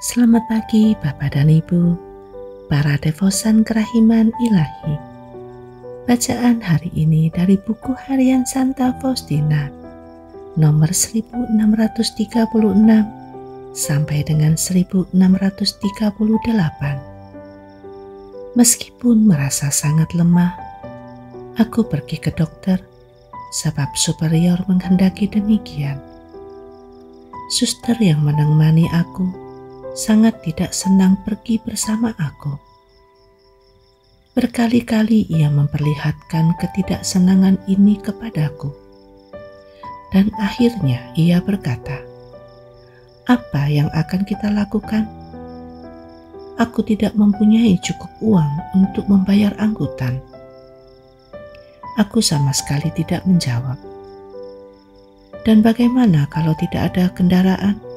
Selamat pagi Bapak dan Ibu, para devosan kerahiman ilahi. Bacaan hari ini dari buku harian Santa Faustina, nomor 1636 sampai dengan 1638. Meskipun merasa sangat lemah, aku pergi ke dokter sebab superior menghendaki demikian. Suster yang menemani aku sangat tidak senang pergi bersama aku. Berkali-kali ia memperlihatkan ketidaksenangan ini kepadaku. Dan akhirnya ia berkata, "Apa yang akan kita lakukan? Aku tidak mempunyai cukup uang untuk membayar angkutan." Aku sama sekali tidak menjawab. Dan bagaimana kalau tidak ada kendaraan?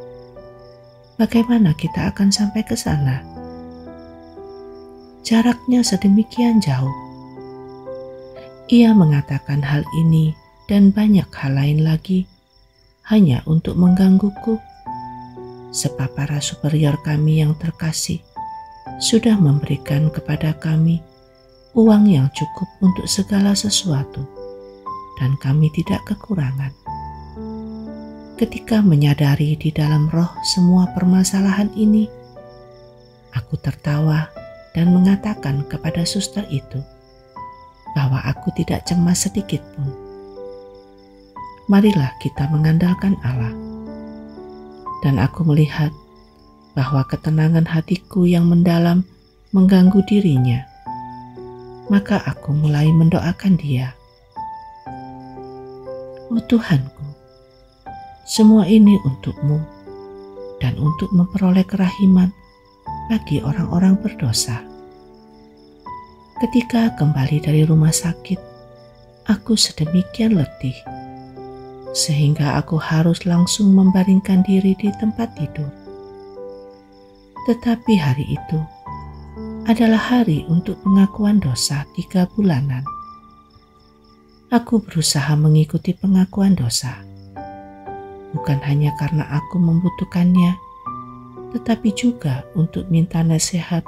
Bagaimana kita akan sampai ke sana? Jaraknya sedemikian jauh. Ia mengatakan hal ini dan banyak hal lain lagi hanya untuk menggangguku, sebab para superior kami yang terkasih sudah memberikan kepada kami uang yang cukup untuk segala sesuatu, dan kami tidak kekurangan. Ketika menyadari di dalam roh semua permasalahan ini, aku tertawa dan mengatakan kepada suster itu bahwa aku tidak cemas sedikit pun. Marilah kita mengandalkan Allah. Dan aku melihat bahwa ketenangan hatiku yang mendalam mengganggu dirinya. Maka aku mulai mendoakan dia. Oh Tuhanku, semua ini untukmu dan untuk memperoleh kerahiman bagi orang-orang berdosa. Ketika kembali dari rumah sakit, aku sedemikian letih, sehingga aku harus langsung membaringkan diri di tempat tidur. Tetapi hari itu adalah hari untuk pengakuan dosa 3 bulanan. Aku berusaha mengikuti pengakuan dosa. Bukan hanya karena aku membutuhkannya, tetapi juga untuk minta nasihat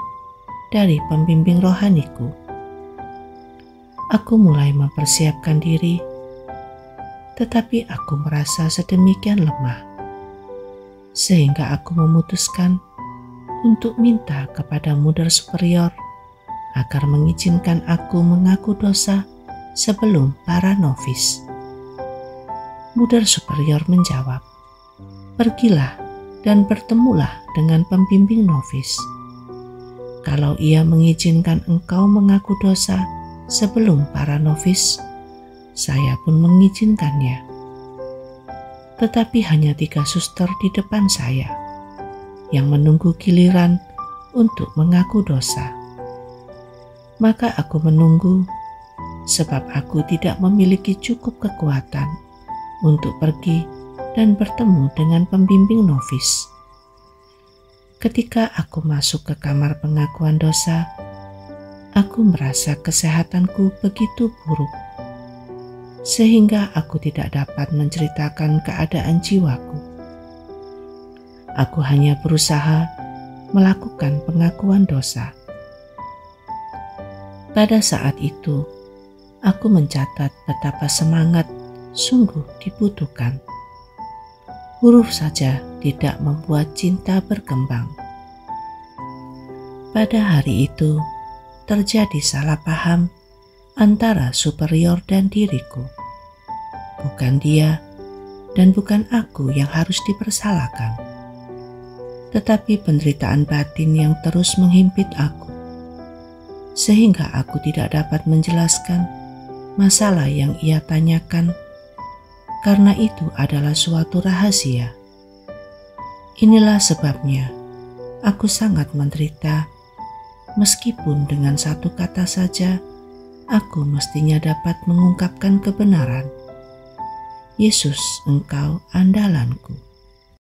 dari pembimbing rohaniku. Aku mulai mempersiapkan diri, tetapi aku merasa sedemikian lemah, sehingga aku memutuskan untuk minta kepada Muder Superior agar mengizinkan aku mengaku dosa sebelum para novis. Muder Superior menjawab, "Pergilah dan bertemulah dengan pembimbing novis. Kalau ia mengizinkan engkau mengaku dosa sebelum para novis, saya pun mengizinkannya." Tetapi hanya 3 suster di depan saya yang menunggu giliran untuk mengaku dosa. Maka aku menunggu sebab aku tidak memiliki cukup kekuatan untuk pergi dan bertemu dengan pembimbing novis. Ketika aku masuk ke kamar pengakuan dosa, aku merasa kesehatanku begitu buruk, sehingga aku tidak dapat menceritakan keadaan jiwaku. Aku hanya berusaha melakukan pengakuan dosa. Pada saat itu, aku mencatat betapa semangat sungguh dibutuhkan. Huruf saja tidak membuat cinta berkembang. Pada hari itu, terjadi salah paham antara superior dan diriku. Bukan dia dan bukan aku yang harus dipersalahkan, tetapi penderitaan batin yang terus menghimpit aku, sehingga aku tidak dapat menjelaskan masalah yang ia tanyakan, karena itu adalah suatu rahasia. Inilah sebabnya aku sangat menderita, meskipun dengan satu kata saja aku mestinya dapat mengungkapkan kebenaran. Yesus, Engkau andalanku.